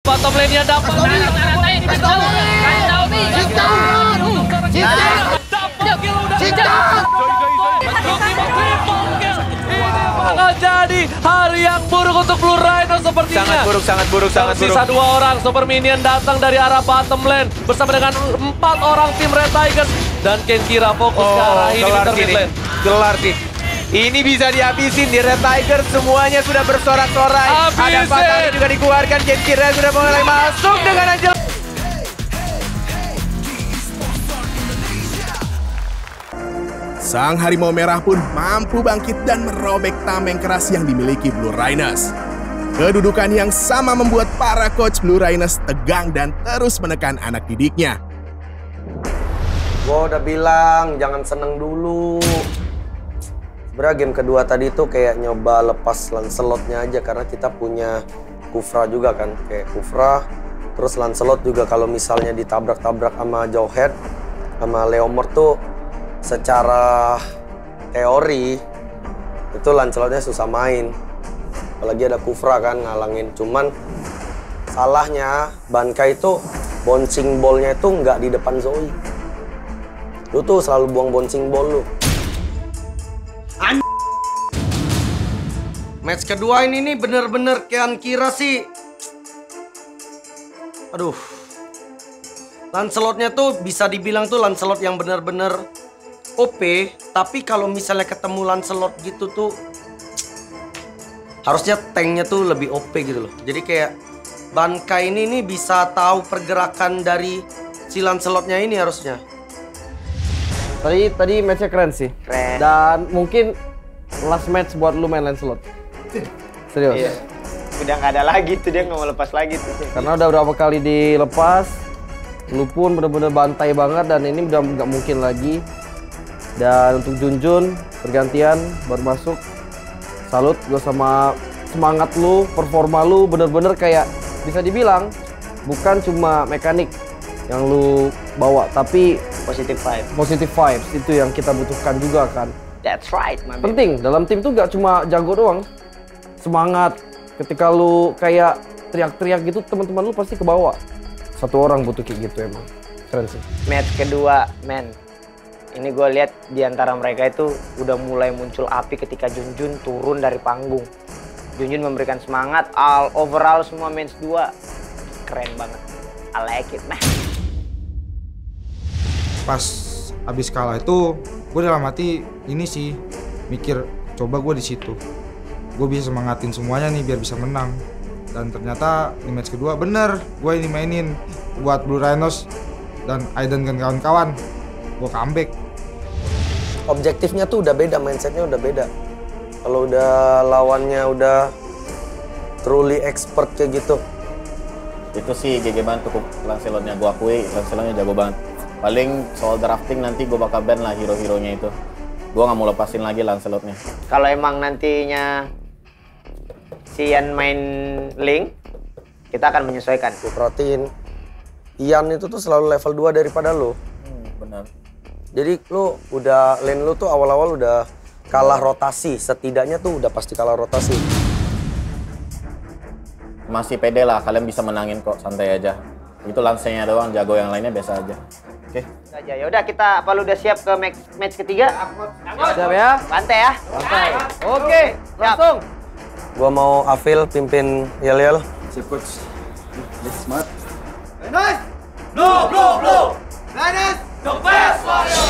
Bottom lane-nya dapat. Jadi hari yang buruk untuk Blue Rhino sepertinya. Sangat buruk. Tersisa 2 orang. Super Minion datang dari arah bottom lane bersama dengan 4 orang tim Red Tigers. Dan Kenkira fokus ke arah ini di mid lane. Kelar sih. Ini bisa dihabisin di Red Tigers, semuanya sudah bersorak-sorai. Ada fatalnya juga dikeluarkan, Kenkira sudah mulai masuk dengan Angel. Sang Harimau Merah pun mampu bangkit dan merobek tameng keras yang dimiliki Blue Rhinos. Kedudukan yang sama membuat para coach Blue Rhinos tegang dan terus menekan anak didiknya. Gue udah bilang jangan seneng dulu. Sebenernya game kedua tadi tuh kayak nyoba lepas Lancelot-nya aja karena kita punya Kufra juga kan. Kayak Kufra, terus Lancelot juga kalau misalnya ditabrak-tabrak sama Jawhead, sama Leomord tuh secara teori itu Lancelotnya susah main. Apalagi ada Kufra kan ngalangin. Cuman salahnya Bankai itu bouncing ball-nya itu nggak di depan Zoe. Lu tuh selalu buang bouncing ball lu. Match kedua ini nih bener-bener Kenkira sih. Aduh. Lancelotnya tuh bisa dibilang tuh Lancelot yang bener-bener OP. Tapi kalau misalnya ketemu Lancelot gitu tuh harusnya tanknya tuh lebih OP gitu loh. Jadi kayak Bankai ini nih bisa tahu pergerakan dari si Lancelotnya ini harusnya. Tadi matchnya keren sih. Keren. Dan mungkin last match buat lu main Lancelot. Serius. Iya. Udah nggak ada lagi tuh, dia nggak mau lepas lagi tuh. Karena udah berapa kali dilepas, lu pun bener-bener bantai banget dan ini udah nggak mungkin lagi. Dan untuk Junjun pergantian baru masuk. Salut gue sama semangat lu, performa lu bener-bener kayak bisa dibilang bukan cuma mekanik yang lu bawa, tapi Positive vibes itu yang kita butuhkan juga kan. That's right, man. Penting dalam tim tuh gak cuma jago doang, semangat. Ketika lu kayak teriak-teriak gitu, teman-teman lu pasti kebawa. Satu orang butuh kayak gitu emang. Keren sih. Match kedua, men. Ini gue lihat di antara mereka itu udah mulai muncul api ketika Junjun turun dari panggung. Junjun memberikan semangat, overall semua match 2 keren banget. I like it, man. Pas abis kalah itu, gue dalam hati ini sih mikir, coba gue di situ, gue bisa semangatin semuanya nih biar bisa menang. Dan ternyata di match kedua bener, gue ini mainin buat Blue Rhinos dan Aiden dan kawan-kawan, gue comeback. Objektifnya tuh udah beda, mindsetnya udah beda. Kalau udah lawannya udah truly expert kayak gitu. Itu sih GG banget cukup Lancelotnya, gue akui Lancelotnya jago banget. Paling soal drafting nanti gue bakal ban lah hero-heronya itu. Gue gak mau lepasin lagi Lancelotnya. Kalau emang nantinya si Ian main Link, kita akan menyesuaikan. Gue perhatiin, Ian itu tuh selalu level 2 daripada lo. Benar. Jadi lo udah, lane lo tuh awal-awal udah kalah rotasi. Setidaknya tuh udah pasti kalah rotasi. Masih pede lah, kalian bisa menangin kok, santai aja. Itu Lance-nya doang, jago yang lainnya biasa aja. Oke. Aja. Ya udah kita apa lu udah siap ke match ketiga? Siap ya? Bantai ya. Bantai. Oke, langsung. Gua mau Afil pimpin Yel-Yel. Sip coach. Let's smart. Rhinos! Blue! Rhinos! The best warrior!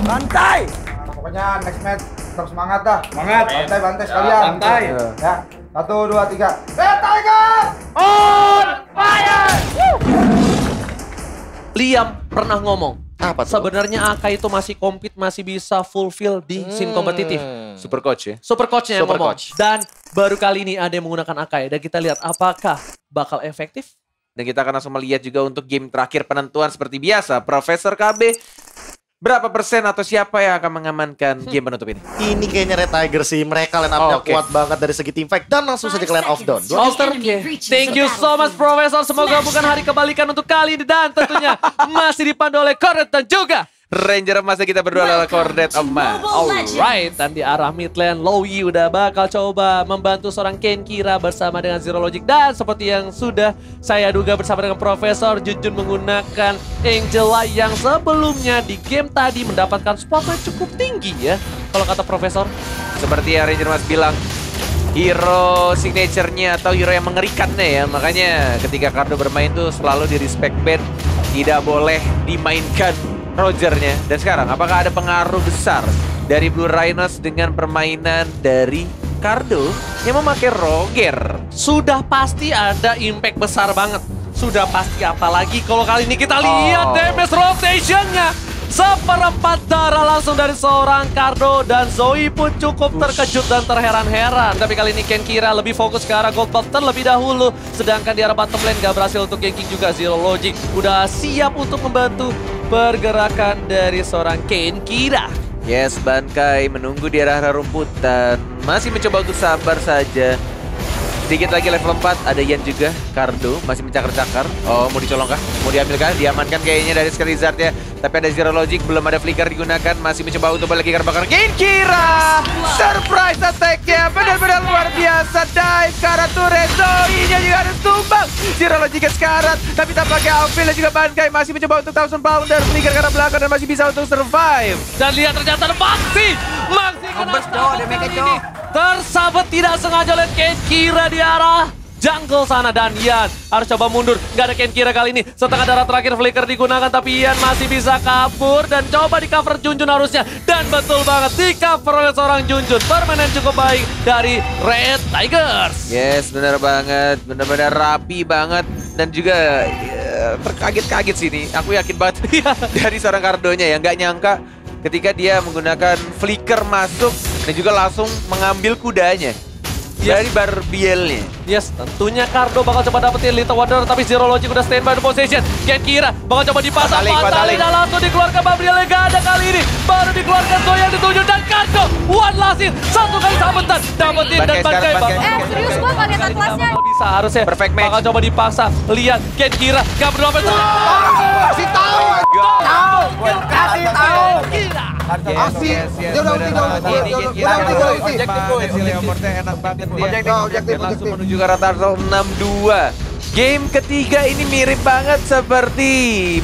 Bantai! Pokoknya next match tetap semangat dah. Semangat! Bantai sekalian. Bantai! Ya, 1, 2, 3. Red Tiger! On fire! Liam pernah ngomong, Apa tuh? sebenarnya Akai itu masih compete, masih bisa fulfill di scene kompetitif. Super coach ya? Super coachnya yang Super ngomong. coach. Dan baru kali ini ada yang menggunakan Akai. Dan kita lihat apakah bakal efektif. Dan kita akan langsung melihat juga untuk game terakhir penentuan seperti biasa. Profesor KB, berapa persen atau siapa yang akan mengamankan game penutup ini? Ini kayaknya Red Tiger sih. Mereka line up-nya kuat banget dari segi team fight. Dan langsung saja ke line off down. Thank you so much Profesor. Semoga bukan hari kebalikan untuk kali ini. Dan tentunya masih dipandu oleh Cornet dan juga Ranger emasnya kita berdua adalah Coordinate emas. Alright, dan di arah mid lane, Lowy udah bakal coba membantu seorang Kenkira bersama dengan Zero Logic. Dan seperti yang sudah saya duga bersama dengan Profesor, Junjun menggunakan Angela yang sebelumnya di game tadi mendapatkan spotlight cukup tinggi ya. Kalau kata Profesor. Seperti yang Ranger Mas bilang, hero signature-nya atau hero yang mengerikannya ya. Makanya ketika Cardo bermain tuh selalu di respect ban, tidak boleh dimainkan Rogernya. Dan sekarang apakah ada pengaruh besar dari Blue Rhinos dengan permainan dari Cardo yang memakai Roger? Sudah pasti ada impact besar banget. Sudah pasti, apalagi kalau kali ini kita lihat damage rotation-nya. Seperempat darah langsung dari seorang Cardo, dan Zoe pun cukup terkejut dan terheran-heran. Tapi kali ini Kenkira lebih fokus ke arah gold buff terlebih dahulu. Sedangkan di arah bottom lane gak berhasil untuk ganking juga. Zero Logic udah siap untuk membantu pergerakan dari seorang Kenkira. Yes, Bankai menunggu di arah rumputan. Masih mencoba untuk sabar saja. Sedikit lagi level 4, ada Yan juga. Cardo masih mencakar-cakar. Oh, mau dicolongkah? Mau diambilkah? Diamankan kayaknya dari Skelizard-nya. Tapi ada Zero Logic, belum ada flicker digunakan. Masih mencoba untuk balik bakar Kenkira. Surprise attack-nya benar-benar luar biasa. Dive ke arah turret. Zoe-nya juga harus tumbang. Zero Logic sekarat, tapi tampaknya Alvin dan juga Bankai masih mencoba untuk Thousand Pounder. Flicker ke arah belakang dan masih bisa untuk survive. Dan lihat ternyata Maxi kena tersabet tidak sengaja oleh Kenkira di arah jungle sana, dan Yan harus coba mundur. Nggak ada Kenkira kali ini. Setengah darah terakhir flicker digunakan, tapi Yan masih bisa kabur dan coba di cover Junjun harusnya. Dan betul banget di cover oleh seorang Junjun. Permainan cukup baik dari Red Tigers. Yes, benar banget. Benar-benar rapi banget. Dan juga terkaget-kaget sini. Aku yakin banget dari seorang Cardonya yang nggak nyangka ketika dia menggunakan flicker masuk dan juga langsung mengambil kudanya dari Barbielnya. Yes, tentunya Cardo bakal coba dapetin Little Wonder, tapi Zero Logic udah stand by the position. Kenkira bakal coba dipasang Fatalik dan langsung dikeluarkan Barbielnya. Gak ada kali ini, baru dikeluarkan Zoe yang dituju, dan Cardo one last hit, satu kali sabetan dapetin dan Bankai. Serius gua pakai atlasnya. Bisa harusnya perfect match. bakal coba dipaksa. Lihat Kenkira gak berapa. Kasih tahu. Kasih tahu. Dia udah objektif langsung menuju ke arah turtle 6-2. Game ketiga ini mirip banget seperti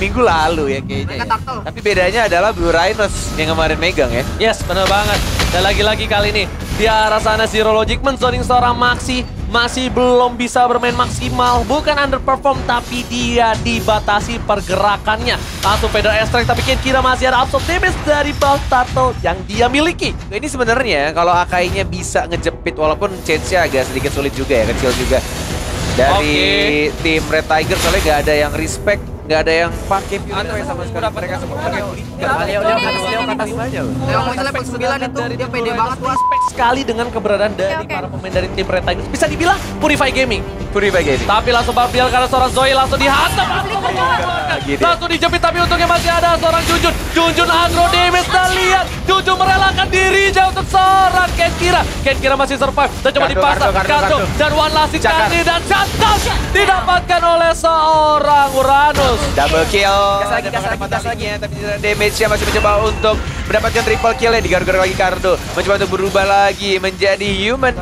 minggu lalu ya kayaknya ya. Tapi bedanya adalah Blue Rhinos yang kemarin megang ya. Yes, benar banget. Dan lagi-lagi kali ini di arah sana Zero Logic menzoning seorang Maxi. Masih belum bisa bermain maksimal. Bukan underperform, tapi dia dibatasi pergerakannya. Langsung Feather Strike, tapi Kenkira masih ada absorb damage dari buff turtle yang dia miliki. Ini sebenarnya kalau Akainya bisa ngejepit, walaupun chance-nya agak sedikit sulit juga ya, kecil juga. Dari tim Red Tiger soalnya gak ada yang respect, gak ada yang pakai Purify sama sekali. Mereka semua pakai flicker. Leo kata 5-nya loh. Leo masih level 9 itu, dia pede banget wah. Respect sekali dengan keberadaan dari para pemain dari tim Red Tigers. Bisa dibilang Purify Gaming. Tapi langsung Barbiel karena seorang Zoe langsung dihantam. Langsung dijepit, tapi untungnya masih ada seorang Junjun. Junjun agro damage, dan lihat Junjun merelakan dirinya untuk seorang Kenkira. Kenkira masih survive dan coba dipasang Cardo dan one last hit kali, dan shutdown didapatkan oleh seorang Uranus. Double kill. Gas lagi. Tapi damage-nya masih mencoba untuk mendapatkan triple kill ya. Digaruk-garuk lagi Cardo. Mencoba untuk berubah lagi menjadi human.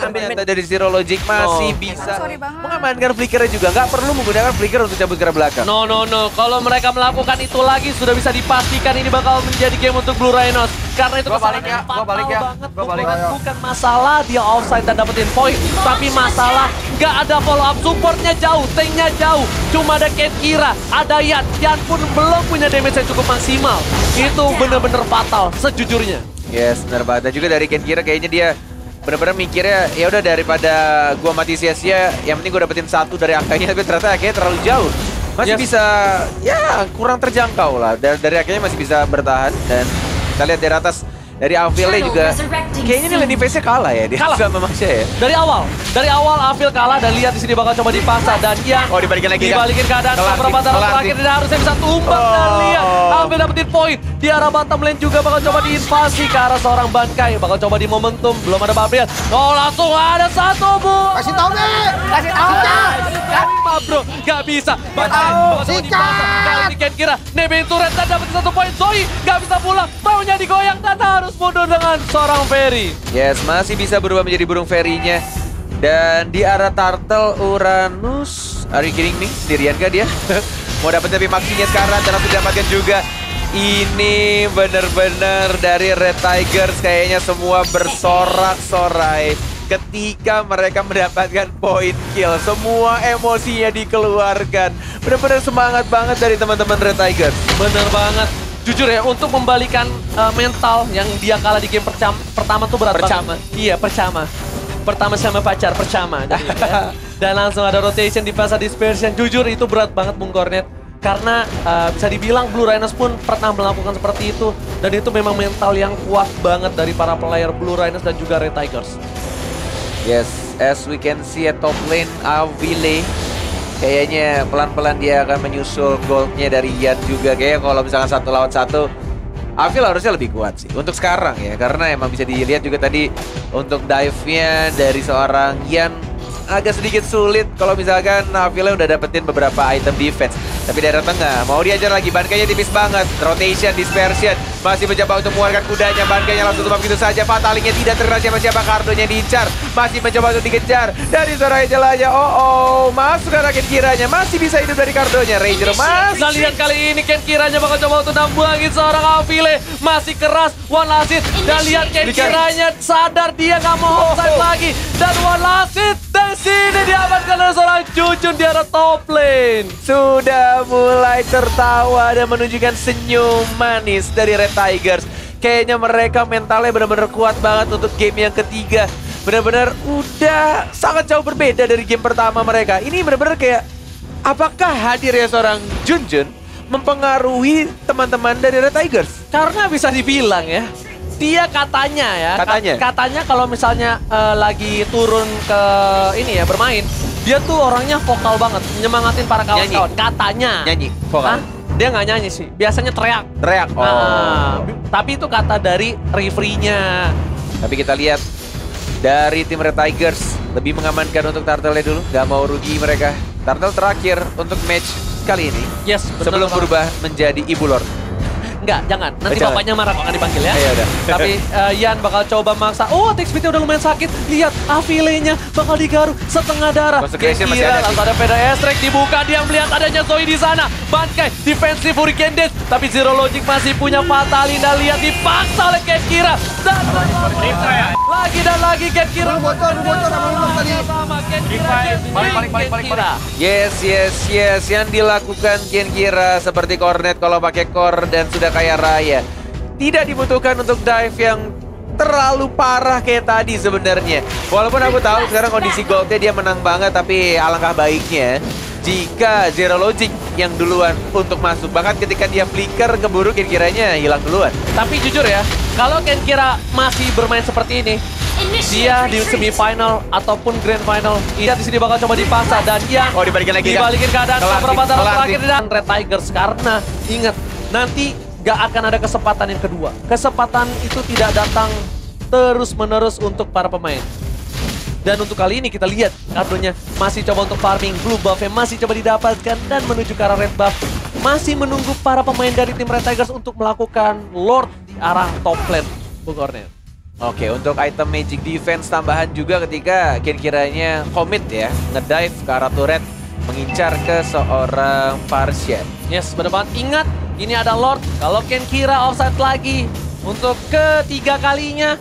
Ambil dari Zero Logic masih bisa mengamankan flickernya juga. Nggak perlu menggunakan flicker untuk cabut ke belakang. No. Kalau mereka melakukan itu lagi, sudah bisa dipastikan ini bakal menjadi game untuk Blue Rhinos. Karena itu kesalahan fatal banget. Bukan masalah dia offside dan dapetin point, tapi masalah nggak ada follow up. Supportnya jauh, tanknya jauh. Cuma ada Kenkira, ada Yan. Yan pun belum punya damage yang cukup maksimal. Itu bener-bener fatal sejujurnya. Yes, benar banget. Dan juga dari Kenkira kayaknya dia benar-benar mikirnya ya udah daripada gua mati sia-sia, yang penting gua dapetin satu dari Akainya, tapi ternyata Akainya terlalu jauh. Masih bisa ya kurang terjangkau lah. Dari Akainya masih bisa bertahan, dan kita lihat dari atas dari Avil-nya juga kayaknya ini lane phase-nya kalah ya dia sama Masya ya. Dari awal Avil kalah, dan lihat di sini bakal coba dipaksa, dan Yan dibalikin lagi. Dibalikin keadaan beberapa darah terakhir, dan harusnya bisa tumbang, dan lihat Avil dapetin poin. Di arah bottom lane juga bakal coba diinvasi ke arah seorang Bankai, bakal coba di momentum, belum ada Barbiel. Langsung ada satu bu. Kasih tahu deh. bro. Gak bisa. Kali ini Kenkira. nebeng turret dan dapat 1 poin. Zoe gak bisa pulang. Taunya digoyang dan harus mundur dengan seorang Ferry. Yes, masih bisa berubah menjadi burung Ferry-nya. Dan di arah Turtle Uranus. Are you kidding me? Sendirian kah dia? Mau dapat lebih maksinya sekarang dan langsung didapatkan juga. Ini bener-bener dari Red Tigers kayaknya semua bersorak-sorai ketika mereka mendapatkan point kill. Semua emosinya dikeluarkan. Bener-bener semangat banget dari teman-teman Red Tigers. Bener banget. Jujur ya, untuk membalikan mental yang dia kalah di game pertama tuh berat banget. Iya, pertama sama pacar, percama. Ya. Dan langsung ada rotation di fase dispersion. Jujur itu berat banget Bung Cornet. Karena bisa dibilang Blue Rhinos pun pernah melakukan seperti itu. Dan itu memang mental yang kuat banget dari para player Blue Rhinos dan juga Red Tigers. Yes, as we can see at top lane, Avile kayaknya pelan-pelan dia akan menyusul goldnya dari Yan juga. Kayaknya kalau misalkan 1 lawan 1, Avil harusnya lebih kuat sih untuk sekarang ya. Karena emang bisa dilihat juga tadi untuk dive-nya dari seorang Yan agak sedikit sulit kalau misalkan Avila udah dapetin beberapa item defense. Tapi daerah tengah mau diajar lagi, Bankainya tipis banget. Rotation, dispersion, masih mencoba untuk mengeluarkan kudanya. Bankainya langsung tumbang begitu saja. Fatalingnya tidak terkena siapa-siapa, Cardonya diincar. Masih mencoba untuk dikejar dari suara Angelanya. Masuk ke raket kiranya. Masih bisa hidup dari Cardonya. Ranger masih. Nah lihat kali ini Ken kiranya bakal coba untuk nambangin seorang Avile. Masih keras, one last hit. Dan lihat Ken kiranya sadar dia nggak mau offside lagi. Dan one last hit. Dan sini diamankan oleh seorang Junjun di arah top lane. Sudah mulai tertawa dan menunjukkan senyum manis dari Red Tigers. Kayaknya mereka mentalnya benar-benar kuat banget untuk game yang ketiga. Benar-benar udah sangat jauh berbeda dari game pertama mereka. Ini benar-benar kayak, apakah hadirnya seorang Junjun mempengaruhi teman-teman dari Red Tigers? Karena bisa dibilang ya, dia katanya katanya kalau misalnya lagi turun ke ini ya bermain, dia tuh orangnya vokal banget, nyemangatin para kawan-kawan. Katanya. Nyanyi, vokal. Dia nggak nyanyi sih, biasanya teriak. Teriak, tapi itu kata dari referee-nya. Tapi kita lihat dari tim Red Tigers lebih mengamankan untuk Turtle-nya dulu. Gak mau rugi mereka. Turtle terakhir untuk match kali ini. Yes, sebelum berubah menjadi Ibu Lord. Enggak, jangan. Nanti bapaknya marah kok nggak dipanggil ya. Udah. Tapi Yan bakal coba maksa. Attack speed-nya udah lumayan sakit. Lihat, Avile-nya bakal digaruk setengah darah. Kira langsung ada PDS Track dibuka. Dia melihat adanya Zoe di sana. Bankai, defensive Hurricane Dash. Tapi Zero Logic masih punya Fatalina. Lihat dipaksa oleh Kenkira. Dan lagi dan lagi Kenkira. Bocor sama Kenkira. Yes. Yang dilakukan Kenkira seperti Cornet kalau pakai core dan sudah kaya raya. Tidak dibutuhkan untuk dive yang terlalu parah kayak tadi sebenarnya. Walaupun aku tahu sekarang kondisi goldnya dia menang banget, tapi alangkah baiknya jika Zero Logic yang duluan untuk masuk. Bahkan ketika dia flicker keburu Kenkiranya hilang duluan. Tapi jujur ya, kalau Kenkira masih bermain seperti ini, dia di semifinal ataupun grand final, dia di sini bakal coba dipaksa dan yang dibalikin keadaan beberapa terakhir dan Red Tigers. Karena ingat, nanti gak akan ada kesempatan yang kedua. Kesempatan itu tidak datang terus-menerus untuk para pemain. Dan untuk kali ini kita lihat Cardonya masih coba untuk farming, blue buff-nya masih coba didapatkan dan menuju ke arah red buff. Masih menunggu para pemain dari tim Red Tigers untuk melakukan Lord di arah top lane, Bung Cornet. Oke, untuk item magic defense tambahan juga ketika Kenkiranya commit ya, ngedive ke arah turret, mengincar ke seorang Parsian. Yes, benar banget. Ingat, ini ada Lord. Kalau Kenkira offside lagi untuk ketiga kalinya,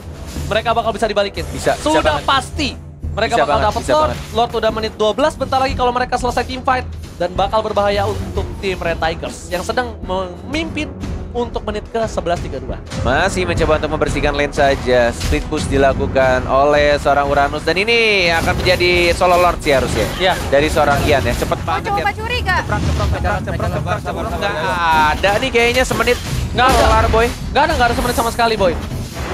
mereka bakal bisa dibalikin. Sudah pasti mereka bakal dapat Lord. Lord udah menit 12, bentar lagi kalau mereka selesai team fight. Dan bakal berbahaya untuk tim Red Tigers yang sedang memimpin untuk menit ke 11.32. Masih mencoba untuk membersihkan lane saja. Split push dilakukan oleh seorang Uranus. Dan ini akan menjadi solo Lord sih harusnya. Iya. Dari seorang Ian ya. Cepet banget ya. Coba curi gak? Ceprok. Nggak ada nih kayaknya semenit. Nggak ada, boy. Nggak ada semenit sama sekali, boy.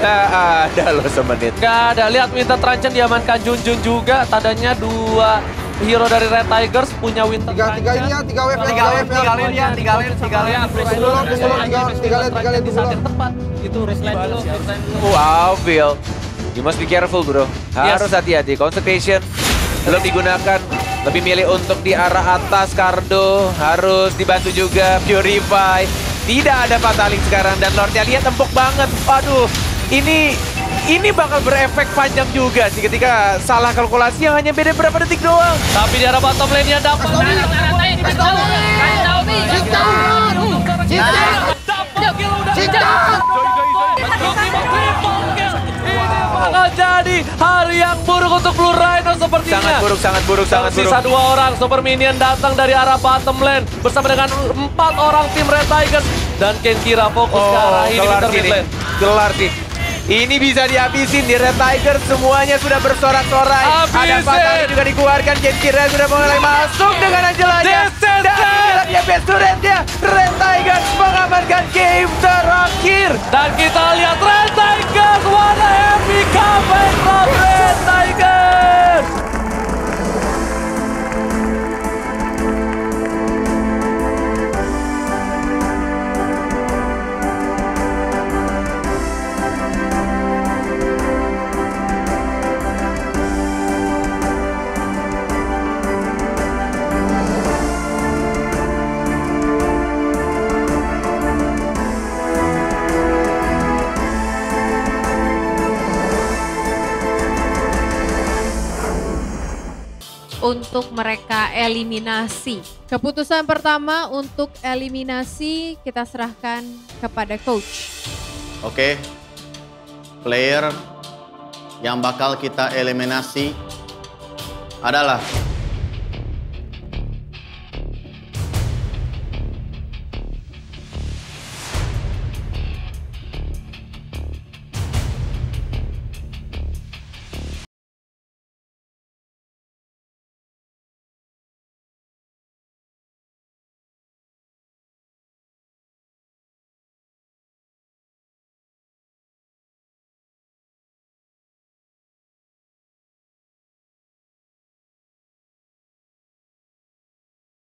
Nggak ada loh semenit. Nggak ada. Lihat Winter Truncheon diamankan Junjun juga. Tandanya 2 hero dari Red Tigers punya Winter Truncheon. Tiga lane ya. Di saat yang tepat. Itu resline. Wow, Bill. You must be careful bro. Harus hati-hati. Consecration belum digunakan. Lebih milih untuk di arah atas. Cardo harus dibantu juga. Purify. Tidak ada Fataling sekarang dan Lordnya lihat empuk banget. Aduh, ini bakal berefek panjang juga sih ketika salah kalkulasi yang hanya beda berapa detik doang. Tapi di arah bottom lane-nya dapat. Bakal jadi hari yang buruk untuk Blue Rhino sepertinya. Sangat buruk, sangat buruk, sangat buruk. Sisa 2 orang Super Minion datang dari arah bottom lane bersama dengan 4 orang tim Red Tigers dan Kenkira fokus ke arah ini kelar di mid lane. Kelar sih. Ini bisa dihabisin di Red Tigers, semuanya sudah bersorak-sorai. Ada Fataling juga dikeluarkan, Kenkira sudah mulai masuk dengan Angelanya. Dan dia best turretnya. Red Tigers mengamankan game terakhir. Dan kita lihat Red Tigers, what a happy comeback from Red Tigers. Untuk mereka eliminasi. Keputusan pertama untuk eliminasi kita serahkan kepada coach. Oke. Player yang bakal kita eliminasi adalah